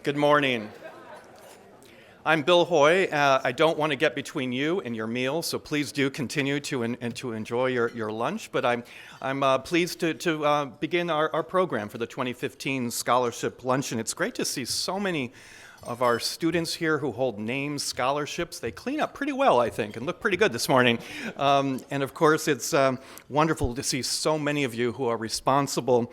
Good morning. I'm Bill Hoye. I don't want to get between you and your meal, so please do continue to enjoy your lunch. But I'm pleased to begin our program for the 2015 Scholarship Luncheon. It's great to see so many of our students here who hold named scholarships. They clean up pretty well, I think, and look pretty good this morning. And of course, it's wonderful to see so many of you who are responsible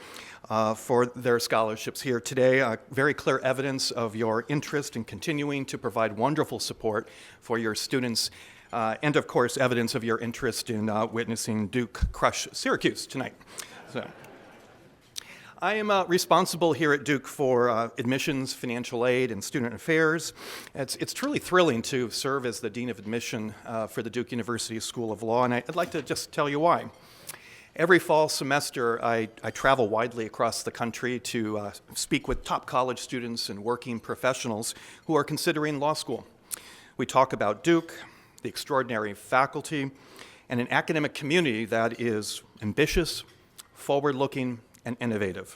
for their scholarships here today. Very clear evidence of your interest in continuing to provide wonderful support for your students, and of course, evidence of your interest in witnessing Duke crush Syracuse tonight. So, I am responsible here at Duke for admissions, financial aid, and student affairs. It's truly thrilling to serve as the Dean of Admission for the Duke University School of Law, and I'd like to just tell you why. Every fall semester, I travel widely across the country to speak with top college students and working professionals who are considering law school. We talk about Duke, the extraordinary faculty, and an academic community that is ambitious, forward-looking, and innovative.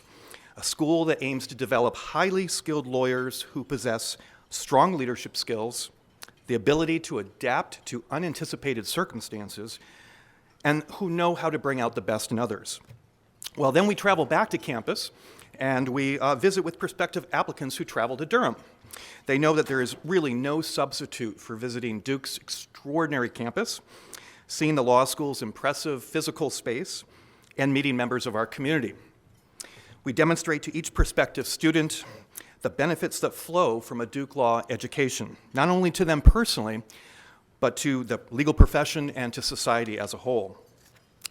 A school that aims to develop highly skilled lawyers who possess strong leadership skills, the ability to adapt to unanticipated circumstances, and who know how to bring out the best in others. Well, then we travel back to campus, and we visit with prospective applicants who travel to Durham. They know that there is really no substitute for visiting Duke's extraordinary campus, seeing the law school's impressive physical space, and meeting members of our community. We demonstrate to each prospective student the benefits that flow from a Duke Law education, not only to them personally, but to the legal profession and to society as a whole.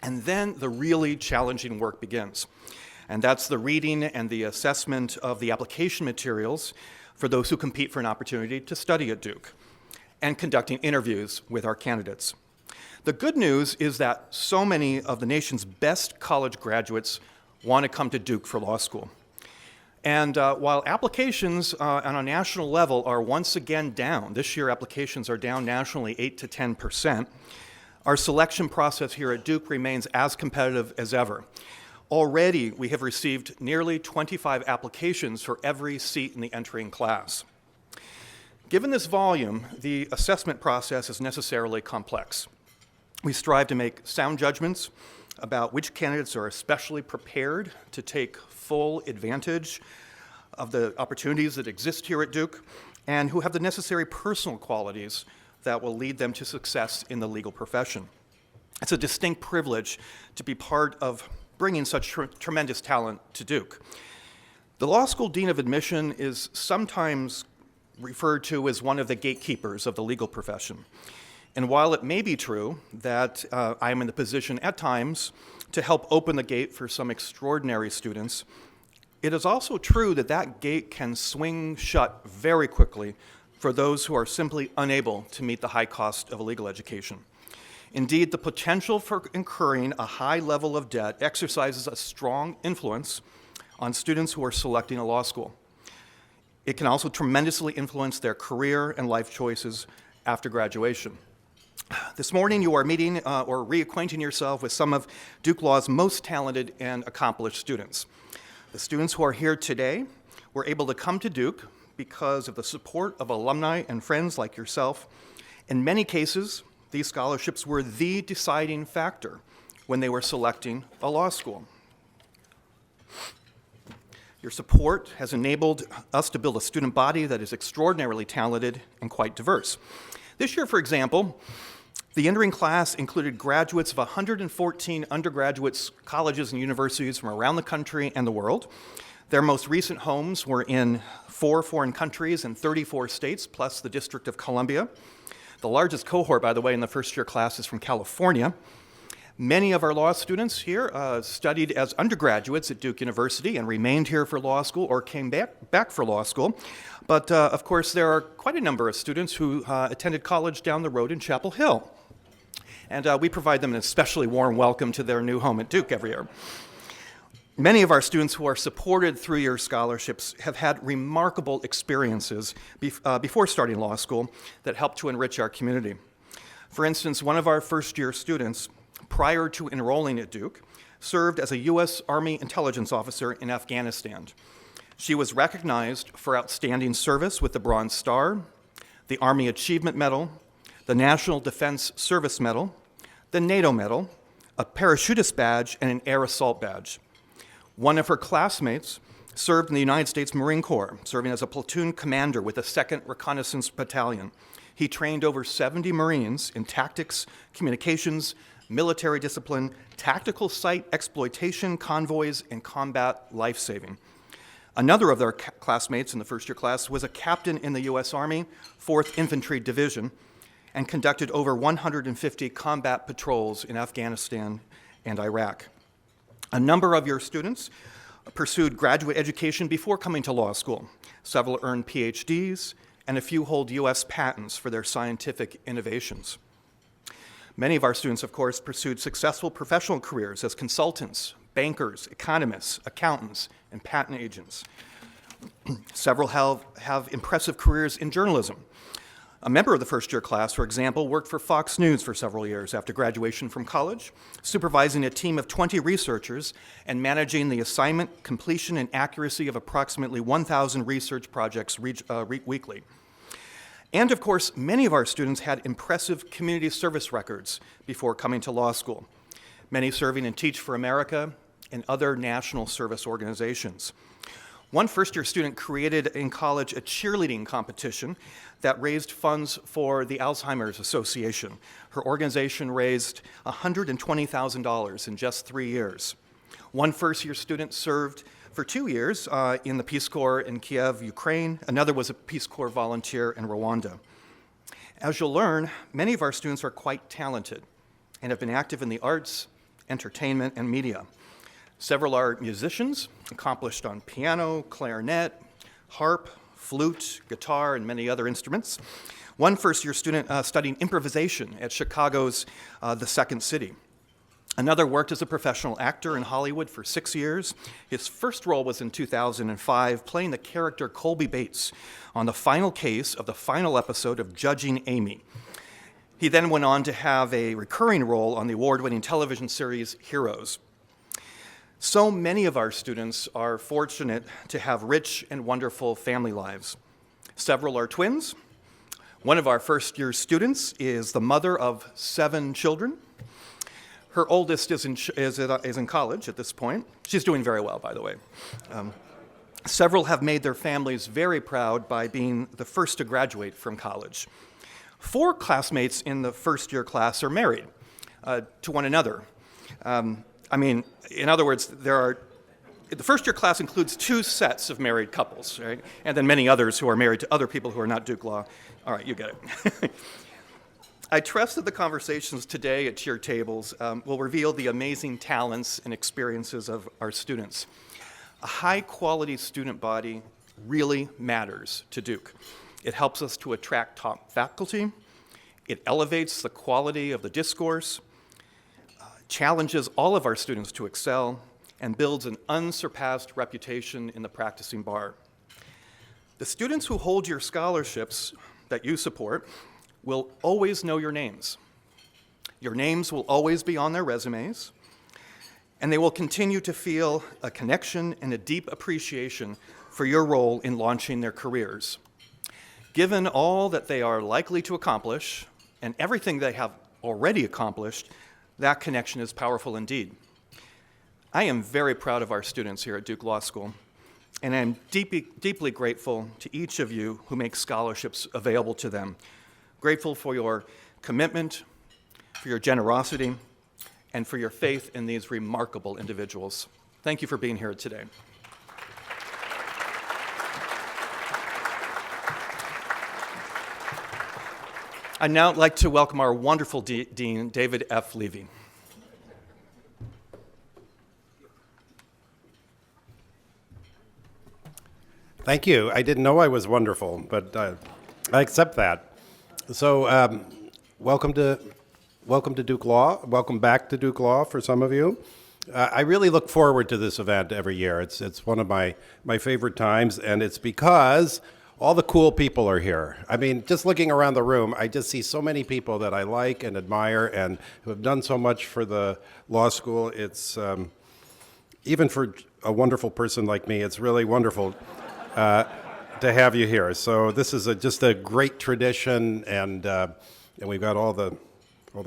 And then the really challenging work begins. And that's the reading and the assessment of the application materials for those who compete for an opportunity to study at Duke, and conducting interviews with our candidates. The good news is that so many of the nation's best college graduates want to come to Duke for law school. And while applications on a national level are once again down, this year applications are down nationally 8 to 10%, our selection process here at Duke remains as competitive as ever. Already, we have received nearly 25 applications for every seat in the entering class. Given this volume, the assessment process is necessarily complex. We strive to make sound judgments about which candidates are especially prepared to take full advantage of the opportunities that exist here at Duke, and who have the necessary personal qualities that will lead them to success in the legal profession. It's a distinct privilege to be part of bringing such tremendous talent to Duke. The law school dean of admission is sometimes referred to as one of the gatekeepers of the legal profession. And while it may be true that I am in the position at times to help open the gate for some extraordinary students, it is also true that that gate can swing shut very quickly for those who are simply unable to meet the high cost of a legal education. Indeed, the potential for incurring a high level of debt exercises a strong influence on students who are selecting a law school. It can also tremendously influence their career and life choices after graduation. This morning, you are meeting or reacquainting yourself with some of Duke Law's most talented and accomplished students. The students who are here today were able to come to Duke because of the support of alumni and friends like yourself. In many cases, these scholarships were the deciding factor when they were selecting a law school. Your support has enabled us to build a student body that is extraordinarily talented and quite diverse. This year, for example, the entering class included graduates of 114 undergraduate colleges and universities from around the country and the world. Their most recent homes were in 4 foreign countries and 34 states, plus the District of Columbia. The largest cohort, by the way, in the first-year class is from California. Many of our law students here studied as undergraduates at Duke University and remained here for law school or came back for law school. But of course, there are quite a number of students who attended college down the road in Chapel Hill. And we provide them an especially warm welcome to their new home at Duke every year. Many of our students who are supported through your scholarships have had remarkable experiences before starting law school that help to enrich our community. For instance, one of our first-year students, prior to enrolling at Duke, served as a U.S. Army intelligence officer in Afghanistan. She was recognized for outstanding service with the Bronze Star, the Army Achievement Medal, the National Defense Service Medal, the NATO Medal, a parachutist badge, and an air assault badge. One of her classmates served in the United States Marine Corps, serving as a platoon commander with the 2nd Reconnaissance Battalion. He trained over 70 Marines in tactics, communications, military discipline, tactical site exploitation, convoys, and combat life-saving. Another of their classmates in the first-year class was a captain in the U.S. Army, 4th Infantry Division, and conducted over 150 combat patrols in Afghanistan and Iraq. A number of your students pursued graduate education before coming to law school. Several earned PhDs, and a few hold U.S. patents for their scientific innovations. Many of our students, of course, pursued successful professional careers as consultants, bankers, economists, accountants, and patent agents. Several have impressive careers in journalism. A member of the first-year class, for example, worked for Fox News for several years after graduation from college, supervising a team of 20 researchers and managing the assignment, completion, and accuracy of approximately 1,000 research projects weekly. And of course, many of our students had impressive community service records before coming to law school, many serving in Teach for America and other national service organizations. One first-year student created in college a cheerleading competition that raised funds for the Alzheimer's Association. Her organization raised $120,000 in just 3 years. One first-year student served for 2 years in the Peace Corps in Kiev, Ukraine. Another was a Peace Corps volunteer in Rwanda. As you'll learn, many of our students are quite talented and have been active in the arts, entertainment, and media. Several are musicians, accomplished on piano, clarinet, harp, flute, guitar, and many other instruments. One first-year student studying improvisation at Chicago's The Second City. Another worked as a professional actor in Hollywood for 6 years. His first role was in 2005, playing the character Colby Bates on the final case of the final episode of Judging Amy. He then went on to have a recurring role on the award-winning television series Heroes. So many of our students are fortunate to have rich and wonderful family lives. Several are twins. One of our first-year students is the mother of 7 children. Her oldest is in college at this point. She's doing very well, by the way. Several have made their families very proud by being the first to graduate from college. 4 classmates in the first-year class are married to one another. In other words, the first-year class includes 2 sets of married couples, right? And then many others who are married to other people who are not Duke Law. All right, you get it. I trust that the conversations today at your tables will reveal the amazing talents and experiences of our students. A high-quality student body really matters to Duke. It helps us to attract top faculty. It elevates the quality of the discourse, challenges all of our students to excel, and builds an unsurpassed reputation in the practicing bar. The students who hold your scholarships that you support will always know your names. Your names will always be on their resumes, and they will continue to feel a connection and a deep appreciation for your role in launching their careers. Given all that they are likely to accomplish and everything they have already accomplished, that connection is powerful indeed. I am very proud of our students here at Duke Law School, and I am deeply grateful to each of you who make scholarships available to them. Grateful for your commitment, for your generosity, and for your faith in these remarkable individuals. Thank you for being here today. I'd now like to welcome our wonderful Dean, David F. Levi. Thank you. I didn't know I was wonderful, but I accept that. So welcome to Duke Law. Welcome back to Duke Law for some of you. I really look forward to this event every year. It's one of my favorite times, and it's because all the cool people are here. I mean, just looking around the room, I just see so many people that I like and admire and who have done so much for the law school. It's even for a wonderful person like me, it's really wonderful to have you here. So this is just a great tradition, and we've got all the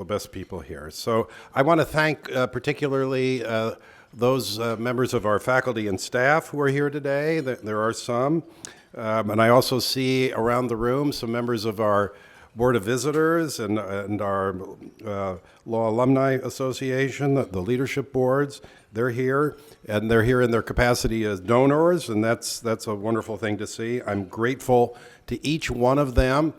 best people here. So I want to thank particularly those members of our faculty and staff who are here today. There are some. And I also see around the room some members of our Board of Visitors and our Law Alumni Association, the leadership boards. They're here, and they're here in their capacity as donors, and that's a wonderful thing to see. I'm grateful to each one of them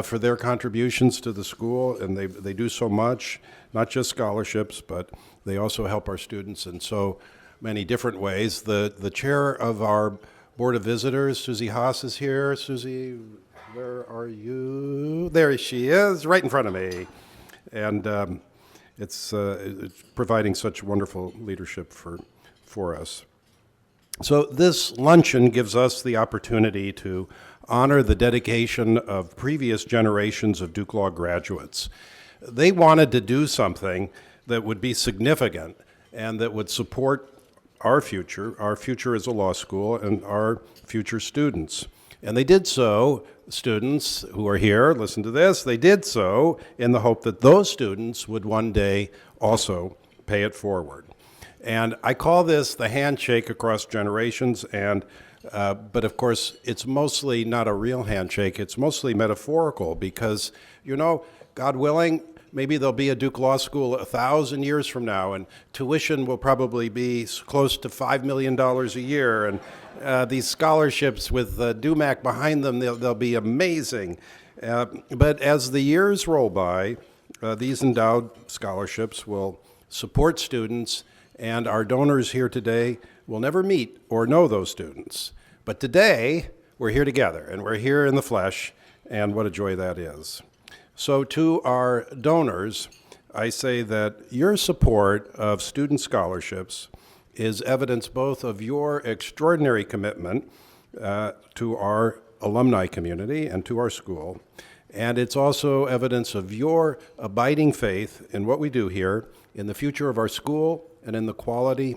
for their contributions to the school, and they do so much, not just scholarships, but they also help our students in so many different ways. The chair of our Board of Visitors, Susie Haas, is here. Susie, where are you? There she is, right in front of me. And it's providing such wonderful leadership for us. So this luncheon gives us the opportunity to honor the dedication of previous generations of Duke Law graduates. They wanted to do something that would be significant and that would support our future as a law school, and our future students. And they did so, students who are here, listen to this, they did so in the hope that those students would one day also pay it forward. And I call this the handshake across generations, and but of course, it's mostly not a real handshake, it's mostly metaphorical because, God willing, maybe there'll be a Duke Law School 1,000 years from now, and tuition will probably be close to $5 million a year, and these scholarships with DUMAC behind them, they'll be amazing. But as the years roll by, these endowed scholarships will support students, and our donors here today will never meet or know those students. But today, we're here together, and we're here in the flesh, and what a joy that is. So to our donors, I say that your support of student scholarships is evidence both of your extraordinary commitment to our alumni community and to our school, and it's also evidence of your abiding faith in what we do here, in the future of our school, and in the quality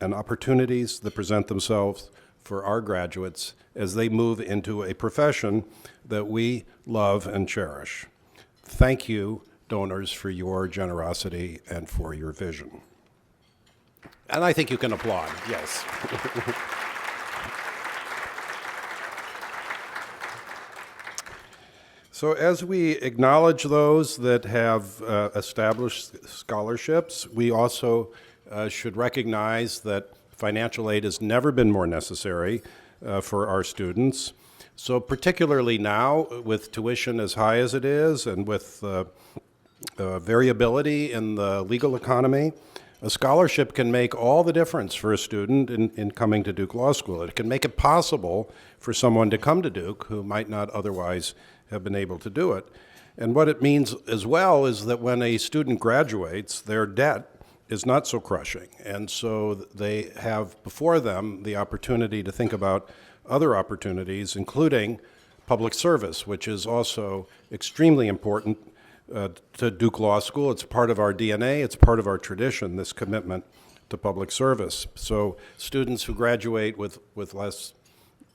and opportunities that present themselves for our graduates as they move into a profession that we love and cherish. Thank you, donors, for your generosity and for your vision. And I think you can applaud, yes. So as we acknowledge those that have established scholarships, we also should recognize that financial aid has never been more necessary for our students. So particularly now, with tuition as high as it is and with variability in the legal economy, a scholarship can make all the difference for a student in coming to Duke Law School. It can make it possible for someone to come to Duke who might not otherwise have been able to do it. And what it means as well is that when a student graduates, their debt is not so crushing. And so they have before them the opportunity to think about other opportunities, including public service, which is also extremely important to Duke Law School. It's part of our DNA, it's part of our tradition, this commitment to public service. So students who graduate with less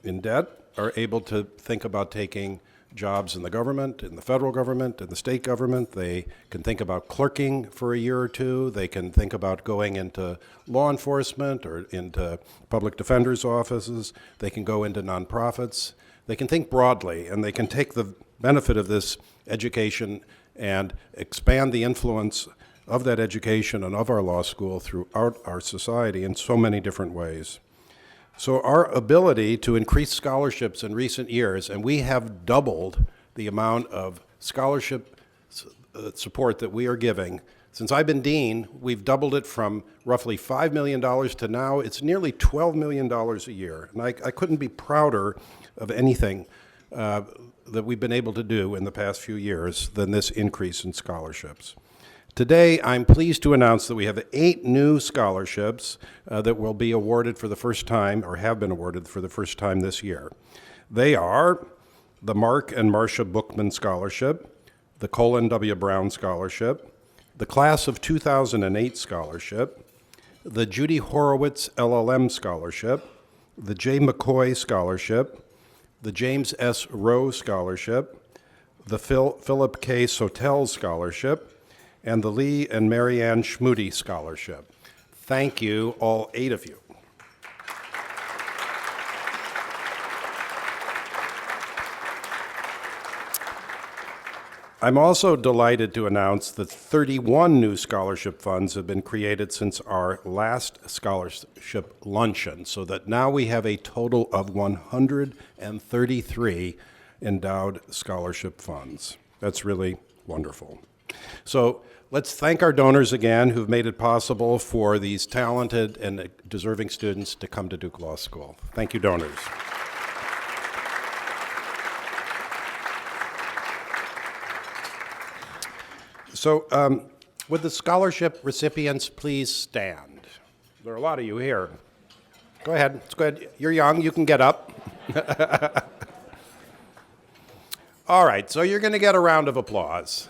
in debt are able to think about taking jobs in the government, in the federal government, in the state government. They can think about clerking for a year or two. They can think about going into law enforcement or into public defenders' offices. They can go into nonprofits. They can think broadly, and they can take the benefit of this education and expand the influence of that education and of our law school throughout our society in so many different ways. So our ability to increase scholarships in recent years, and we have doubled the amount of scholarship support that we are giving. Since I've been dean, we've doubled it from roughly $5 million to now it's nearly $12 million a year. And I couldn't be prouder of anything that we've been able to do in the past few years than this increase in scholarships. Today, I'm pleased to announce that we have 8 new scholarships that will be awarded for the first time, or have been awarded for the first time this year. They are the Mark and Marsha Bookman Scholarship, the Colin W. Brown Scholarship, the Class of 2008 Scholarship, the Judy Horowitz LLM Scholarship, the J. McCoy Scholarship, the James S. Rowe Scholarship, the Philip K. Sotel Scholarship, and the Lee and Marianne Schmuty Scholarship. Thank you, all 8 of you. I'm also delighted to announce that 31 new scholarship funds have been created since our last Scholarship Luncheon, so that now we have a total of 133 endowed scholarship funds. That's really wonderful. So let's thank our donors again who've made it possible for these talented and deserving students to come to Duke Law School. Thank you, donors. So would the scholarship recipients please stand? There are a lot of you here. Go ahead. It's good. You're young. You can get up. All right. So you're going to get a round of applause.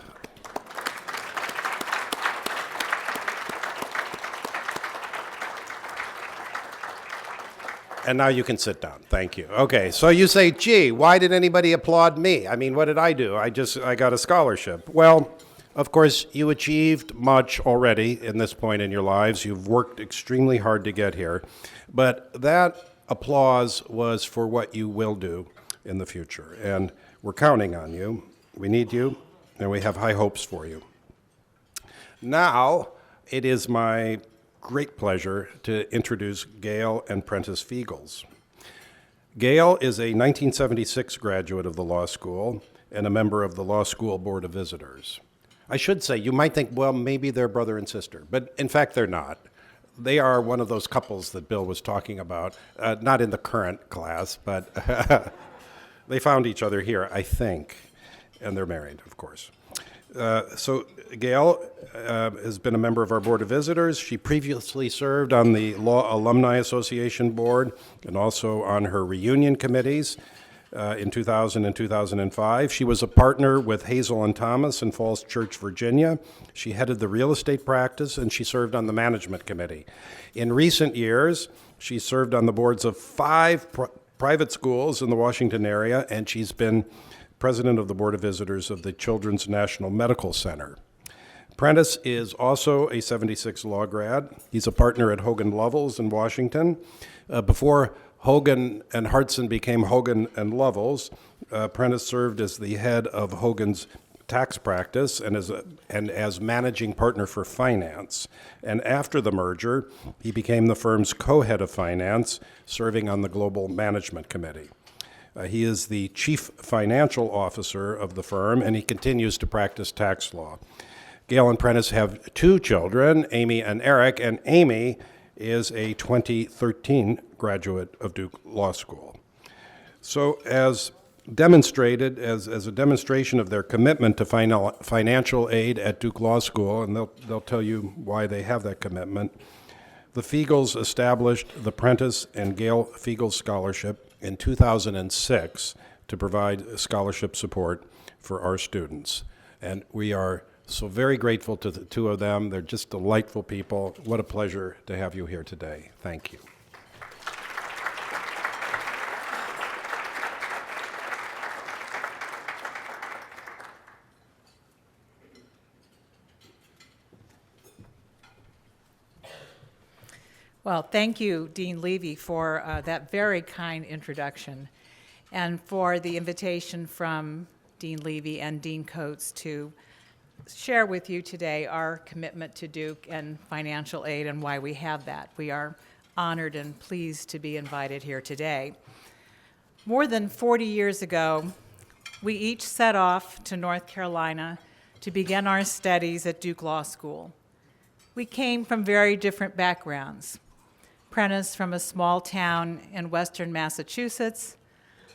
And now you can sit down. Thank you. Okay, so you say, gee, why did anybody applaud me? I mean, what did I do? I got a scholarship. Well, of course, you achieved much already in this point in your lives. You've worked extremely hard to get here. But that applause was for what you will do in the future. And we're counting on you. We need you, and we have high hopes for you. Now, it is my great pleasure to introduce Gail and Prentiss Feagles. Gail is a 1976 graduate of the law school and a member of the Law School Board of Visitors. I should say, you might think, well, maybe they're brother and sister, but in fact, they're not. They are one of those couples that Bill was talking about, not in the current class, but they found each other here, I think, and they're married, of course. So Gail has been a member of our Board of Visitors. She previously served on the Law Alumni Association Board and also on her reunion committees in 2000 and 2005. She was a partner with Hazel and Thomas in Falls Church, Virginia. She headed the real estate practice, and she served on the management committee. In recent years, she served on the boards of 5 private schools in the Washington area, and she's been president of the Board of Visitors of the Children's National Medical Center. Prentiss is also a 76 law grad. He's a partner at Hogan Lovells in Washington. Before Hogan and Hartson became Hogan and Lovells, Prentiss served as the head of Hogan's tax practice and as managing partner for finance. And after the merger, he became the firm's co-head of finance, serving on the Global Management Committee. He is the chief financial officer of the firm, and he continues to practice tax law. Gail and Prentiss have 2 children, Amy and Eric, and Amy is a 2013 graduate of Duke Law School. So as demonstrated, as a demonstration of their commitment to financial aid at Duke Law School, and they'll tell you why they have that commitment, the Feagles established the Prentiss and Gail Feagles Scholarship in 2006 to provide scholarship support for our students. And we are so very grateful to the 2 of them. They're just delightful people. What a pleasure to have you here today. Thank you. Well, thank you, Dean Levy, for that very kind introduction and for the invitation from Dean Levy and Dean Coates to share with you today our commitment to Duke and financial aid and why we have that. We are honored and pleased to be invited here today. More than 40 years ago, we each set off to North Carolina to begin our studies at Duke Law School. We came from very different backgrounds. Prentiss from a small town in western Massachusetts,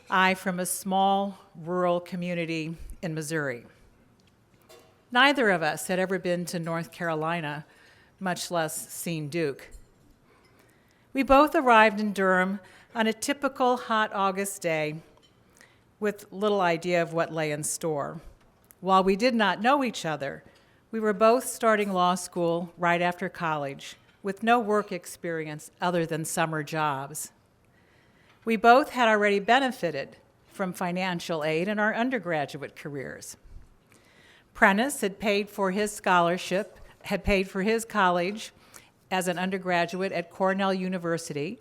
I from a small rural community in Missouri. Neither of us had ever been to North Carolina, much less seen Duke. We both arrived in Durham on a typical hot August day with little idea of what lay in store. While we did not know each other, we were both starting law school right after college, with no work experience other than summer jobs. We both had already benefited from financial aid in our undergraduate careers. Prentiss had paid for his scholarship, had paid for his college as an undergraduate at Cornell University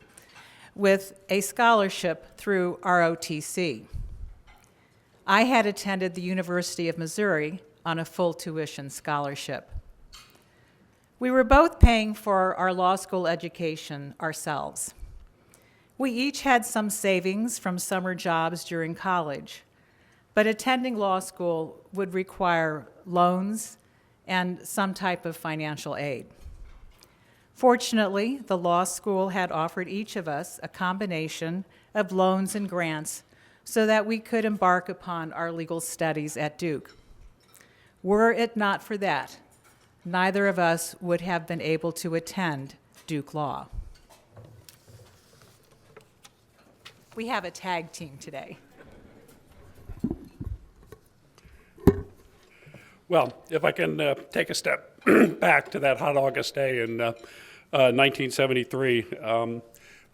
with a scholarship through ROTC. I had attended the University of Missouri on a full tuition scholarship. We were both paying for our law school education ourselves. We each had some savings from summer jobs during college, but attending law school would require loans and some type of financial aid. Fortunately, the law school had offered each of us a combination of loans and grants so that we could embark upon our legal studies at Duke. Were it not for that, neither of us would have been able to attend Duke Law. We have a tag team today. Well, if I can take a step back to that hot August day in 1973,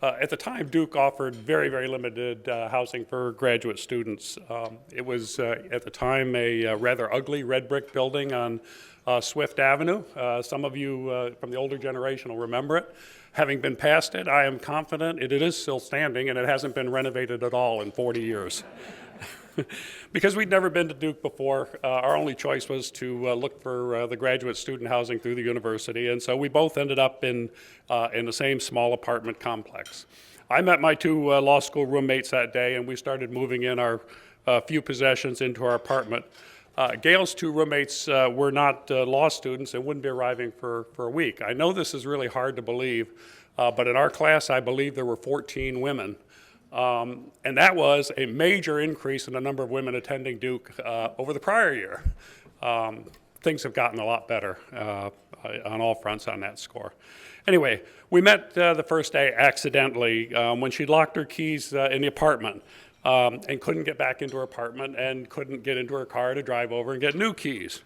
at the time Duke offered very, very limited housing for graduate students. It was at the time a rather ugly red brick building on Swift Avenue. Some of you from the older generation will remember it. Having been past it, I am confident it is still standing and it hasn't been renovated at all in 40 years. Because we'd never been to Duke before, our only choice was to look for the graduate student housing through the university, and so we both ended up in the same small apartment complex. I met my two law school roommates that day, and we started moving in our few possessions into our apartment. Gail's two roommates were not law students and wouldn't be arriving for a week. I know this is really hard to believe, but in our class, I believe there were 14 women. And that was a major increase in the number of women attending Duke over the prior year. Things have gotten a lot better on all fronts on that score. Anyway, we met the first day accidentally when she locked her keys in the apartment and couldn't get back into her apartment and couldn't get into her car to drive over and get new keys.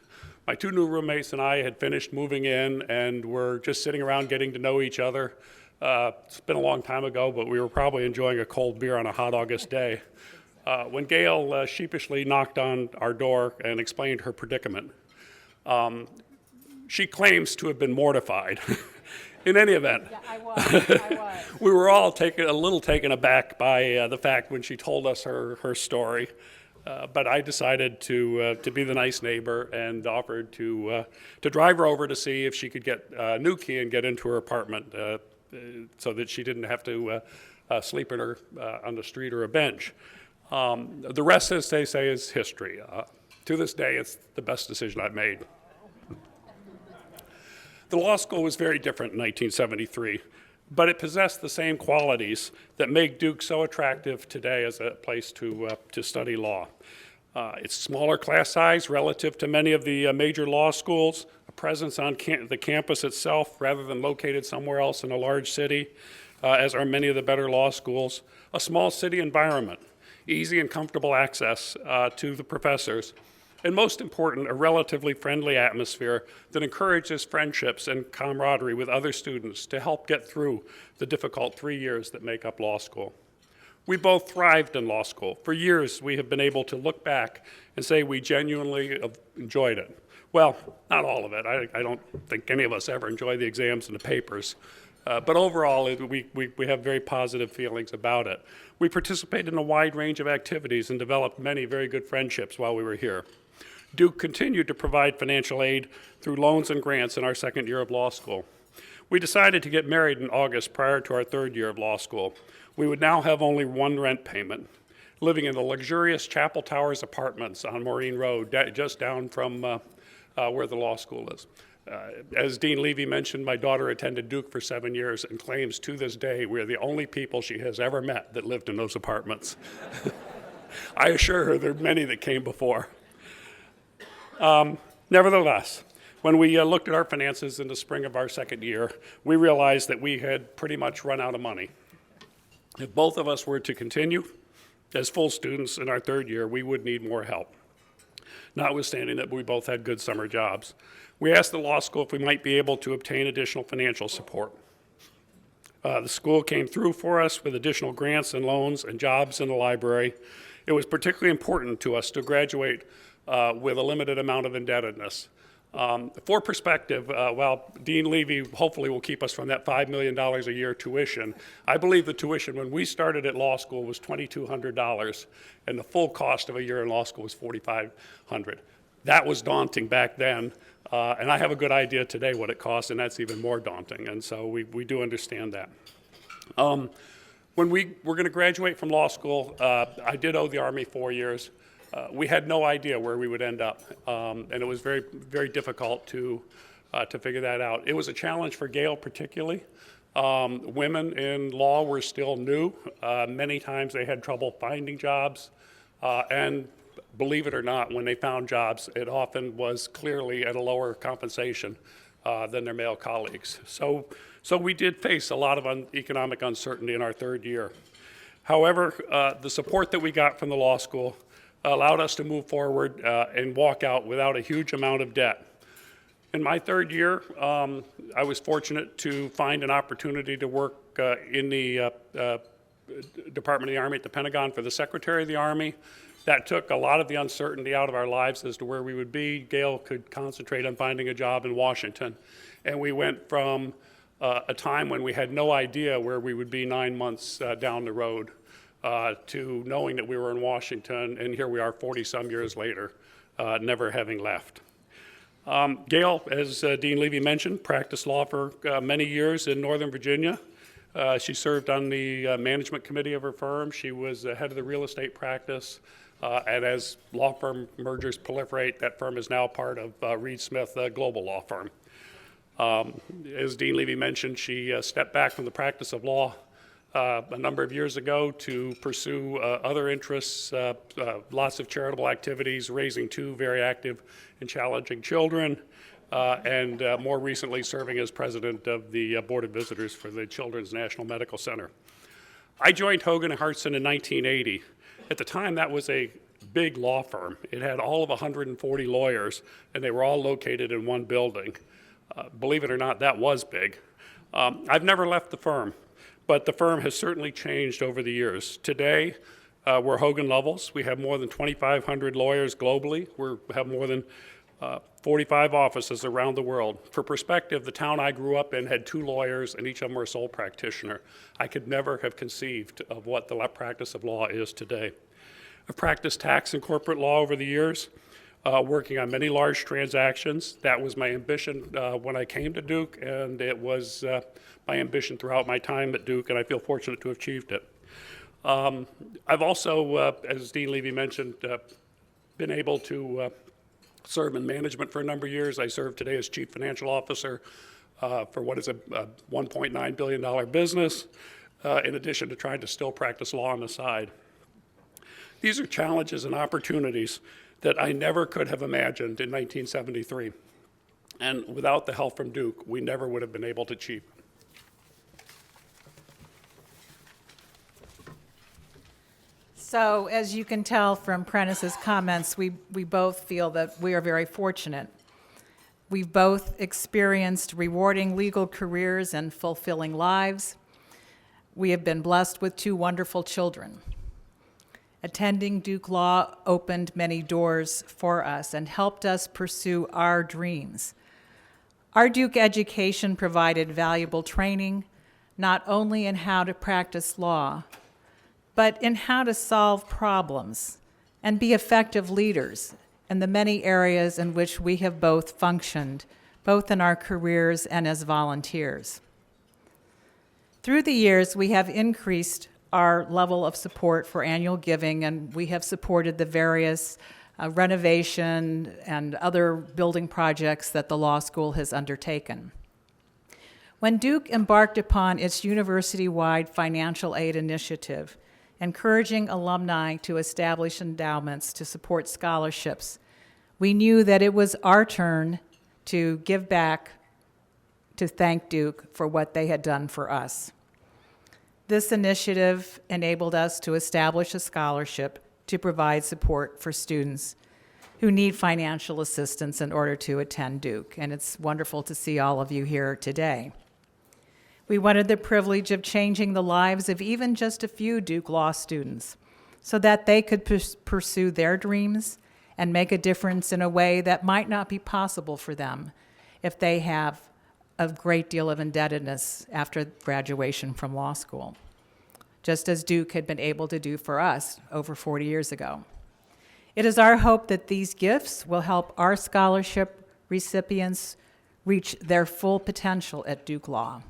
My two new roommates and I had finished moving in and were just sitting around getting to know each other. It's been a long time ago, but we were probably enjoying a cold beer on a hot August day when Gail sheepishly knocked on our door and explained her predicament. She claims to have been mortified. In any event, Yeah, I was. we were all a little taken aback by the fact when she told us her story. But I decided to be the nice neighbor and offered to drive her over to see if she could get a new key and get into her apartment so that she didn't have to sleep in on the street or a bench. The rest, as they say, is history. To this day, it's the best decision I've made. The law school was very different in 1973, but it possessed the same qualities that make Duke so attractive today as a place to study law. Its smaller class size relative to many of the major law schools, a presence on the campus itself rather than located somewhere else in a large city, as are many of the better law schools, a small city environment, easy and comfortable access to the professors, and most important, a relatively friendly atmosphere that encourages friendships and camaraderie with other students to help get through the difficult 3 years that make up law school. We both thrived in law school. For years, we have been able to look back and say we genuinely enjoyed it. Well, not all of it. I don't think any of us ever enjoy the exams and the papers. But overall, we have very positive feelings about it. We participated in a wide range of activities and developed many very good friendships while we were here. Duke continued to provide financial aid through loans and grants in our second year of law school. We decided to get married in August prior to our third year of law school. We would now have only one rent payment, living in the luxurious Chapel Towers apartments on Maureen Road, just down from where the law school is. As Dean Levi mentioned, my daughter attended Duke for 7 years and claims to this day we're the only people she has ever met that lived in those apartments. I assure her there are many that came before. Nevertheless, when we looked at our finances in the spring of our second year, we realized that we had pretty much run out of money. If both of us were to continue as full students in our third year, we would need more help. notwithstanding that we both had good summer jobs. We asked the law school if we might be able to obtain additional financial support. The school came through for us with additional grants and loans and jobs in the library. It was particularly important to us to graduate with a limited amount of indebtedness. For perspective, while Dean Levy hopefully will keep us from that $5 million a year tuition, I believe the tuition when we started at law school was $2,200, and the full cost of a year in law school was $4,500. That was daunting back then, and I have a good idea today what it costs, and that's even more daunting, and so we do understand that. When we were going to graduate from law school, I did owe the Army 4 years. We had no idea where we would end up, and it was very, very difficult to figure that out. It was a challenge for Gail particularly. Women in law were still new. Many times they had trouble finding jobs, and believe it or not, when they found jobs, it often was clearly at a lower compensation than their male colleagues. So we did face a lot of economic uncertainty in our third year. However, the support that we got from the law school allowed us to move forward and walk out without a huge amount of debt. In my third year, I was fortunate to find an opportunity to work in the Department of the Army at the Pentagon for the Secretary of the Army. That took a lot of the uncertainty out of our lives as to where we would be. Gail could concentrate on finding a job in Washington. And we went from a time when we had no idea where we would be 9 months down the road to knowing that we were in Washington, and here we are 40-some years later, never having left. Gail, as Dean Levy mentioned, practiced law for many years in Northern Virginia. She served on the management committee of her firm. She was head of the real estate practice, and as law firm mergers proliferate, that firm is now part of Reed Smith Global Law Firm. As Dean Levy mentioned, she stepped back from the practice of law a number of years ago to pursue other interests, lots of charitable activities, raising 2 very active and challenging children, and more recently serving as president of the Board of Visitors for the Children's National Medical Center. I joined Hogan & Hartson in 1980. At the time, that was a big law firm. It had all of 140 lawyers, and they were all located in one building. Believe it or not, that was big. I've never left the firm, but the firm has certainly changed over the years. Today, we're Hogan Lovells. We have more than 2,500 lawyers globally. We have more than 45 offices around the world. For perspective, the town I grew up in had 2 lawyers, and each of them were a sole practitioner. I could never have conceived of what the practice of law is today. I've practiced tax and corporate law over the years, working on many large transactions. That was my ambition when I came to Duke, and it was my ambition throughout my time at Duke, and I feel fortunate to have achieved it. I've also, as Dean Levy mentioned, been able to serve in management for a number of years. I serve today as Chief Financial Officer for what is a $1.9 billion business, in addition to trying to still practice law on the side. These are challenges and opportunities that I never could have imagined in 1973. And without the help from Duke, we never would have been able to achieve them. So as you can tell from Prentiss's comments, we both feel that we are very fortunate. We've both experienced rewarding legal careers and fulfilling lives. We have been blessed with 2 wonderful children. Attending Duke Law opened many doors for us and helped us pursue our dreams. Our Duke education provided valuable training, not only in how to practice law, but in how to solve problems and be effective leaders in the many areas in which we have both functioned, both in our careers and as volunteers. Through the years, we have increased our level of support for annual giving, and we have supported the various renovation and other building projects that the law school has undertaken. When Duke embarked upon its university-wide financial aid initiative, encouraging alumni to establish endowments to support scholarships, we knew that it was our turn to give back to thank Duke for what they had done for us. This initiative enabled us to establish a scholarship to provide support for students who need financial assistance in order to attend Duke, and it's wonderful to see all of you here today. We wanted the privilege of changing the lives of even just a few Duke Law students so that they could pursue their dreams and make a difference in a way that might not be possible for them if they have a great deal of indebtedness after graduation from law school, just as Duke had been able to do for us over 40 years ago. It is our hope that these gifts will help our scholarship recipients reach their full potential at Duke Law,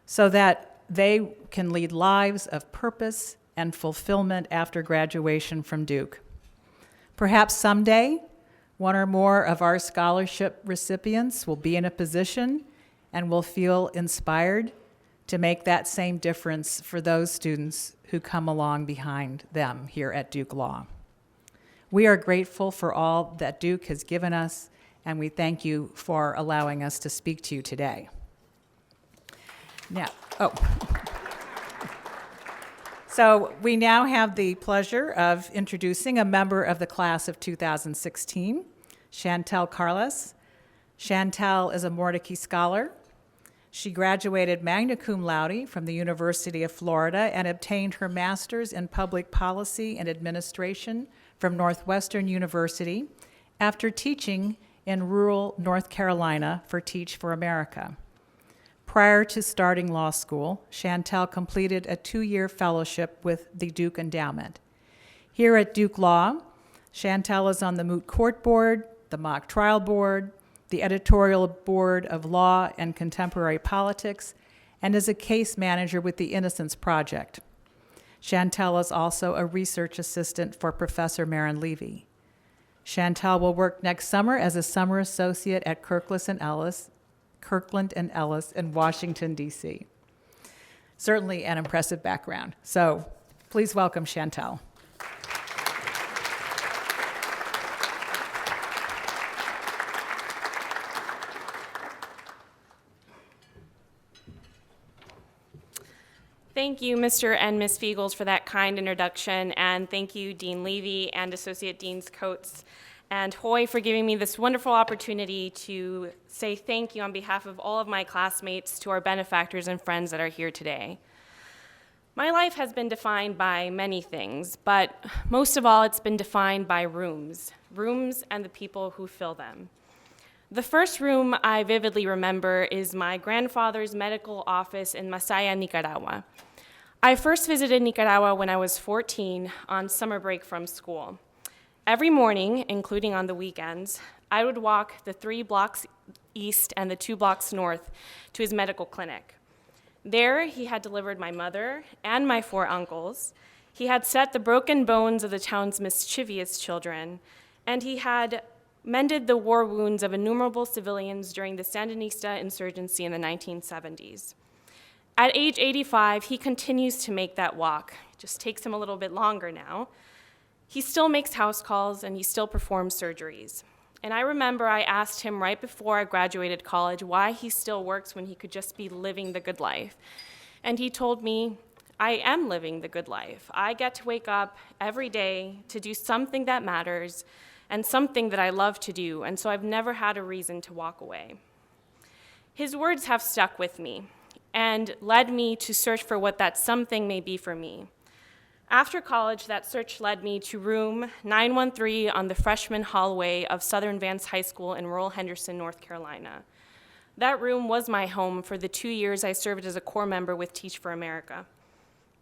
so that they can lead lives of purpose and fulfillment after graduation from Duke. Perhaps someday, one or more of our scholarship recipients will be in a position and will feel inspired to make that same difference for those students who come along behind them here at Duke Law. We are grateful for all that Duke has given us, and we thank you for allowing us to speak to you today. So we now have the pleasure of introducing a member of the class of 2016, Chantal Carlos. Chantal is a Mordecai Scholar. She graduated magna cum laude from the University of Florida and obtained her master's in public policy and administration from Northwestern University after teaching in rural North Carolina for Teach for America. Prior to starting law school, Chantal completed a 2-year fellowship with the Duke Endowment. Here at Duke Law, Chantal is on the Moot Court Board, the Mock Trial Board, the Editorial Board of Law and Contemporary Politics, and is a case manager with the Innocence Project. Chantal is also a research assistant for Professor Marin Levi. Chantal will work next summer as a summer associate at Kirkland and Ellis in Washington, D.C. Certainly an impressive background. So please welcome Chantal. Thank you, Mr. and Ms. Feagles, for that kind introduction, and thank you, Dean Levy and Associate Deans Coates and Hoye, for giving me this wonderful opportunity to say thank you on behalf of all of my classmates to our benefactors and friends that are here today. My life has been defined by many things, but most of all, it's been defined by rooms and the people who fill them. The first room I vividly remember is my grandfather's medical office in Masaya, Nicaragua. I first visited Nicaragua when I was 14 on summer break from school. Every morning, including on the weekends, I would walk the 3 blocks east and the 2 blocks north to his medical clinic. There, he had delivered my mother and my 4 uncles. He had set the broken bones of the town's mischievous children, and he had mended the war wounds of innumerable civilians during the Sandinista insurgency in the 1970s. At age 85, he continues to make that walk. It just takes him a little bit longer now. He still makes house calls and he still performs surgeries. And I remember I asked him right before I graduated college why he still works when he could just be living the good life. And he told me, I am living the good life. I get to wake up every day to do something that matters and something that I love to do, and so I've never had a reason to walk away. His words have stuck with me and led me to search for what that something may be for me. After college, that search led me to room 913 on the freshman hallway of Southern Vance High School in rural Henderson, North Carolina. That room was my home for the 2 years I served as a core member with Teach for America.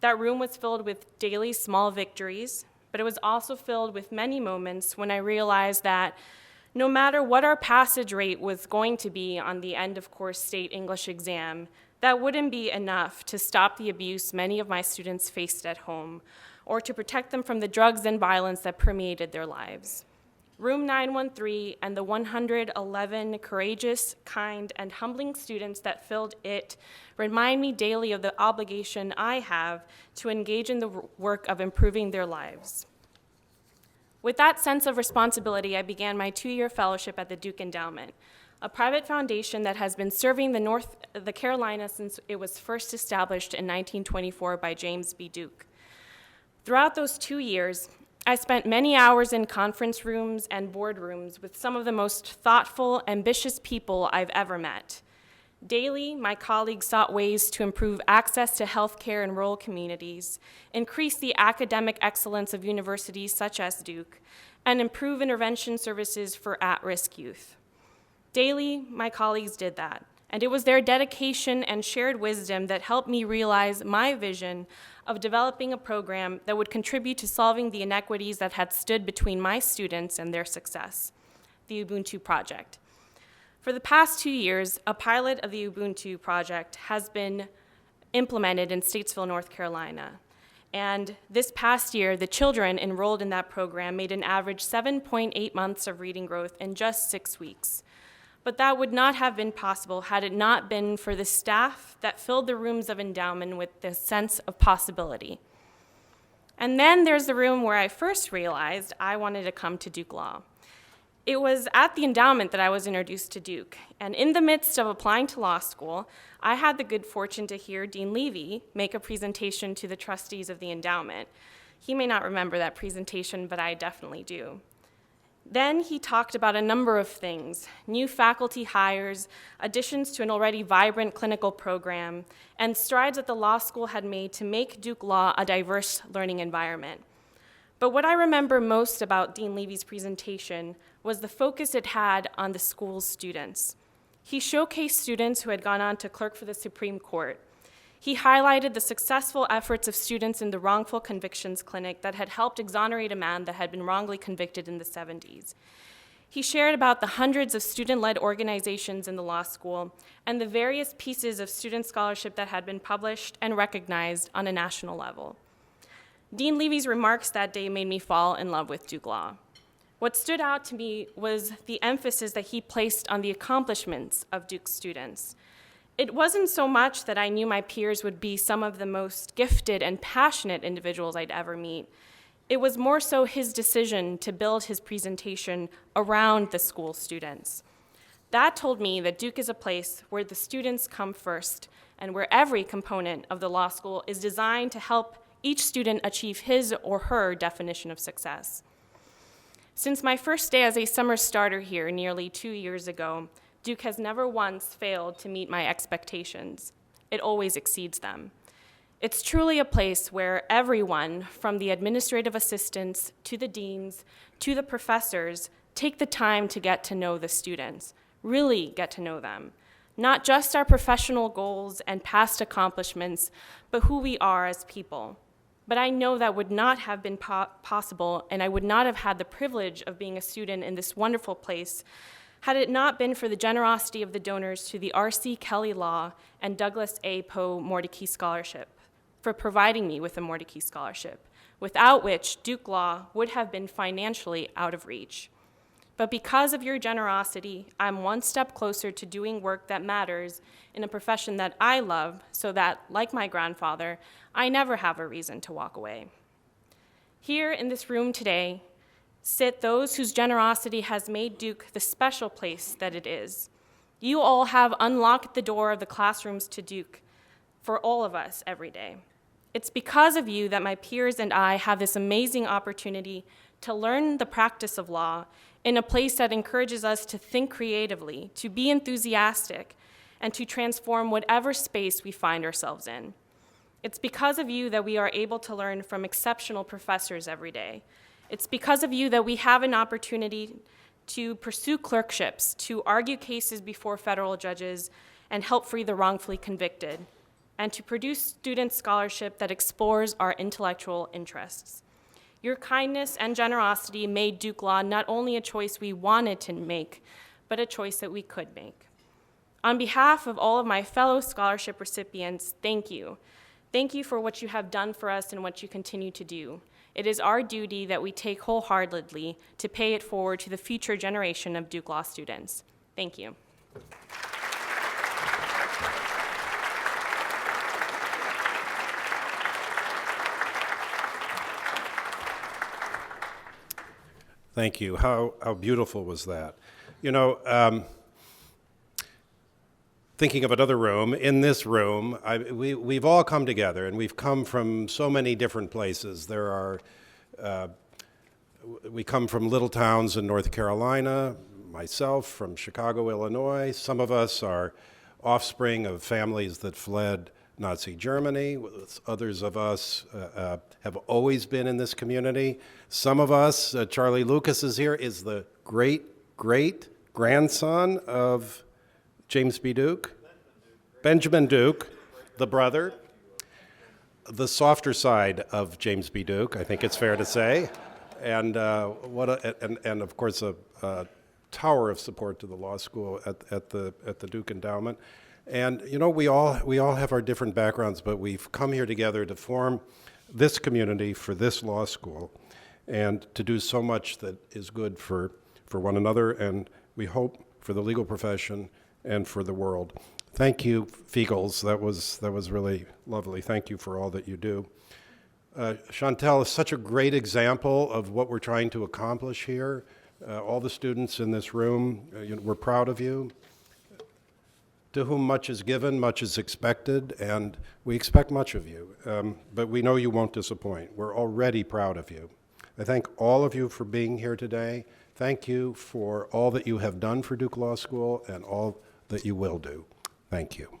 That room was filled with daily small victories, but it was also filled with many moments when I realized that no matter what our passage rate was going to be on the end of course state English exam, that wouldn't be enough to stop the abuse many of my students faced at home or to protect them from the drugs and violence that permeated their lives. Room 913 and the 111 courageous, kind, and humbling students that filled it remind me daily of the obligation I have to engage in the work of improving their lives. With that sense of responsibility, I began my 2-year fellowship at the Duke Endowment, a private foundation that has been serving the Carolinas since it was first established in 1924 by James B. Duke. Throughout those 2 years, I spent many hours in conference rooms and boardrooms with some of the most thoughtful, ambitious people I've ever met. Daily, my colleagues sought ways to improve access to healthcare in rural communities, increase the academic excellence of universities such as Duke, and improve intervention services for at-risk youth. Daily, my colleagues did that, and it was their dedication and shared wisdom that helped me realize my vision of developing a program that would contribute to solving the inequities that had stood between my students and their success, the Ubuntu Project. For the past 2 years, a pilot of the Ubuntu Project has been implemented in Statesville, North Carolina. And this past year, the children enrolled in that program made an average 7.8 months of reading growth in just 6 weeks. But that would not have been possible had it not been for the staff that filled the rooms of Endowment with this sense of possibility. And then there's the room where I first realized I wanted to come to Duke Law. It was at the Endowment that I was introduced to Duke, and in the midst of applying to law school, I had the good fortune to hear Dean Levi make a presentation to the trustees of the Endowment. He may not remember that presentation, but I definitely do. Then he talked about a number of things: new faculty hires, additions to an already vibrant clinical program, and strides that the law school had made to make Duke Law a diverse learning environment. But what I remember most about Dean Levy's presentation was the focus it had on the school's students. He showcased students who had gone on to clerk for the Supreme Court. He highlighted the successful efforts of students in the wrongful convictions clinic that had helped exonerate a man that had been wrongly convicted in the 70s. He shared about the hundreds of student-led organizations in the law school and the various pieces of student scholarship that had been published and recognized on a national level. Dean Levy's remarks that day made me fall in love with Duke Law. What stood out to me was the emphasis that he placed on the accomplishments of Duke's students. It wasn't so much that I knew my peers would be some of the most gifted and passionate individuals I'd ever meet. It was more so his decision to build his presentation around the school students. That told me that Duke is a place where the students come first and where every component of the law school is designed to help each student achieve his or her definition of success. Since my first day as a summer starter here nearly 2 years ago, Duke has never once failed to meet my expectations. It always exceeds them. It's truly a place where everyone, from the administrative assistants to the deans to the professors, take the time to get to know the students, really get to know them. Not just our professional goals and past accomplishments, but who we are as people. But I know that would not have been possible, and I would not have had the privilege of being a student in this wonderful place had it not been for the generosity of the donors to the R.C. Kelly Law and Douglas A. Poe Mordecai Scholarship for providing me with a Mordecai Scholarship, without which Duke Law would have been financially out of reach. But because of your generosity, I'm one step closer to doing work that matters in a profession that I love, so that, like my grandfather, I never have a reason to walk away. Here in this room today sit those whose generosity has made Duke the special place that it is. You all have unlocked the door of the classrooms to Duke for all of us every day. It's because of you that my peers and I have this amazing opportunity to learn the practice of law in a place that encourages us to think creatively, to be enthusiastic, and to transform whatever space we find ourselves in. It's because of you that we are able to learn from exceptional professors every day. It's because of you that we have an opportunity to pursue clerkships, to argue cases before federal judges, and help free the wrongfully convicted, and to produce student scholarship that explores our intellectual interests. Your kindness and generosity made Duke Law not only a choice we wanted to make, but a choice that we could make. On behalf of all of my fellow scholarship recipients, thank you. Thank you for what you have done for us and what you continue to do. It is our duty that we take wholeheartedly to pay it forward to the future generation of Duke Law students. Thank you. Thank you. How beautiful was that? You know, thinking of another room, in this room, we've all come together, and we've come from so many different places. There are We come from little towns in North Carolina, myself from Chicago, Illinois. Some of us are offspring of families that fled Nazi Germany. Others of us have always been in this community. Some of us, Charlie Lucas is here, is the great-great-grandson of James B. Duke. Benjamin Duke, the brother. The softer side of James B. Duke, I think it's fair to say. And and of course a tower of support to the law school at the Duke Endowment. And you know, we all have our different backgrounds, but we've come here together to form this community for this law school and to do so much that is good for one another, and we hope for the legal profession and for the world. Thank you, Feagles. That was really lovely. Thank you for all that you do. Chantal is such a great example of what we're trying to accomplish here. All the students in this room, we're proud of you. To whom much is given, much is expected, and we expect much of you. But we know you won't disappoint. We're already proud of you. I thank all of you for being here today. Thank you for all that you have done for Duke Law School and all that you will do. Thank you.